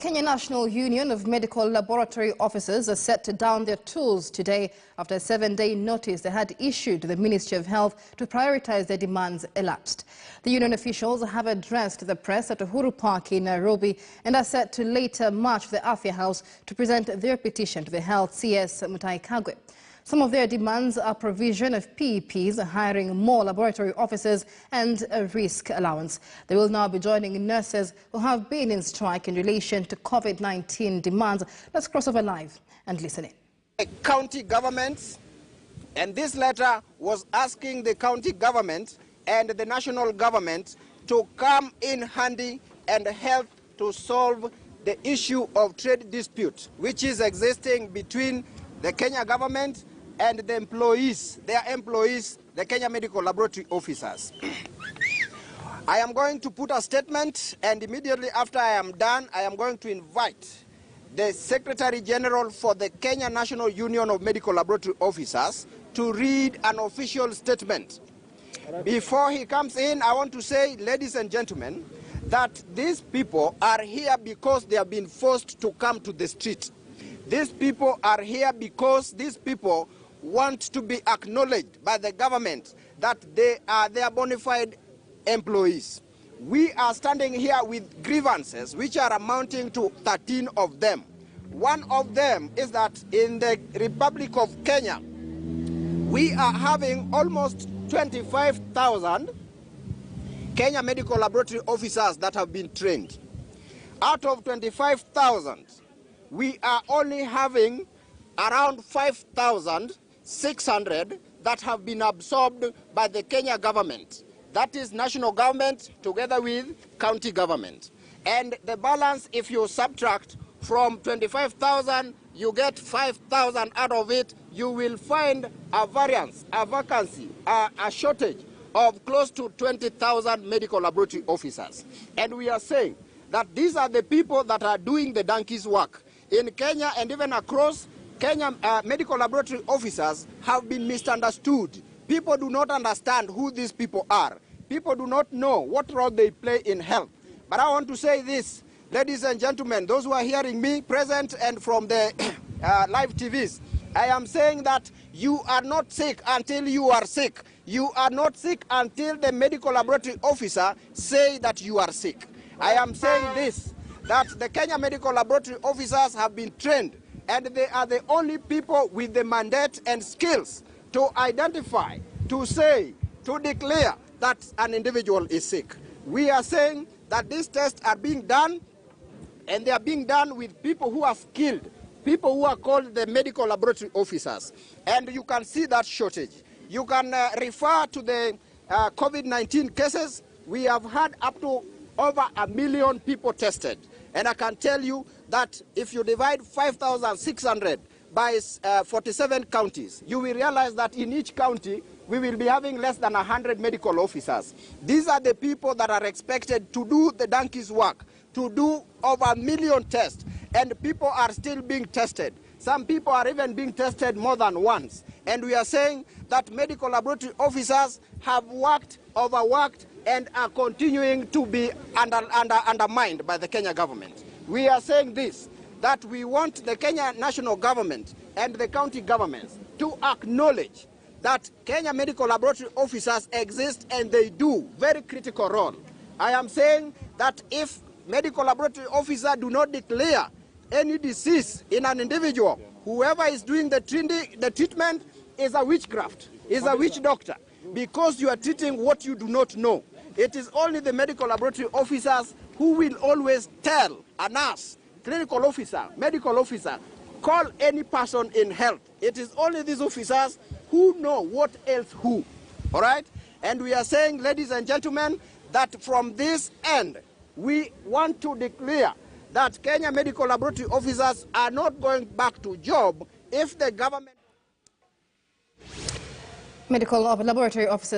Kenya National Union of Medical Laboratory Officers are set to down their tools today after a 7-day notice they had issued to the Ministry of Health to prioritize their demands elapsed. The union officials have addressed the press at Uhuru Park in Nairobi and are set to later march to the Afya House to present their petition to the Health CS Mutahi Kagwe. Some of their demands are provision of PEPs, hiring more laboratory officers, and a risk allowance. They will now be joining nurses who have been in strike in relation to COVID-19 demands. Let's cross over live and listen in. County governments, and this letter was asking the county government and the national government to come in handy and help to solve the issue of trade dispute which is existing between the Kenya government and the employees, their employees, the Kenya Medical Laboratory Officers. I am going to put a statement, and immediately after I am done, I am going to invite the Secretary General for the Kenya National Union of Medical Laboratory Officers to read an official statement. Before he comes in, I want to say, ladies and gentlemen, that these people are here because they have been forced to come to the street. These people are here because these people want to be acknowledged by the government that they are their bona fide employees. We are standing here with grievances which are amounting to 13 of them. One of them is that in the Republic of Kenya, we are having almost 25,000 Kenya Medical Laboratory Officers that have been trained. Out of 25,000, we are only having around 5,600 that have been absorbed by the Kenya government. That is national government together with county government. And the balance, if you subtract from 25,000, you get 5,000 out of it, you will find a variance, a vacancy, a shortage of close to 20,000 medical laboratory officers. And we are saying that these are the people that are doing the donkey's work. In Kenya and even across Kenya, medical laboratory officers have been misunderstood. People do not understand who these people are. People do not know what role they play in health. But I want to say this, ladies and gentlemen, those who are hearing me present and from the live TVs, I am saying that you are not sick until you are sick. You are not sick until the medical laboratory officer say that you are sick. I am saying this, that the Kenya medical laboratory officers have been trained, and they are the only people with the mandate and skills to identify, to say, to declare that an individual is sick. We are saying that these tests are being done, and they are being done with people who are skilled, people who are called the medical laboratory officers. And you can see that shortage. You can refer to the COVID-19 cases. We have had up to over 1 million people tested. And I can tell you that if you divide 5,600 by 47 counties, you will realize that in each county, we will be having less than 100 medical officers. These are the people that are expected to do the donkey's work, to do over 1 million tests, and people are still being tested. Some people are even being tested more than once. And we are saying that medical laboratory officers have worked, overworked, and are continuing to be undermined by the Kenya government. We are saying this, that we want the Kenya national government and the county governments to acknowledge that Kenya medical laboratory officers exist and they do very critical role. I am saying that if medical laboratory officers do not declare any disease in an individual, whoever is doing the treatment is a witchcraft, is a witch doctor, because you are treating what you do not know. It is only the medical laboratory officers who will always tell a nurse, clinical officer, medical officer, call any person in health. It is only these officers who know what else who, all right? And we are saying, ladies and gentlemen, that from this end, we want to declare that Kenya medical laboratory officers are not going back to job if the government... Medical laboratory officers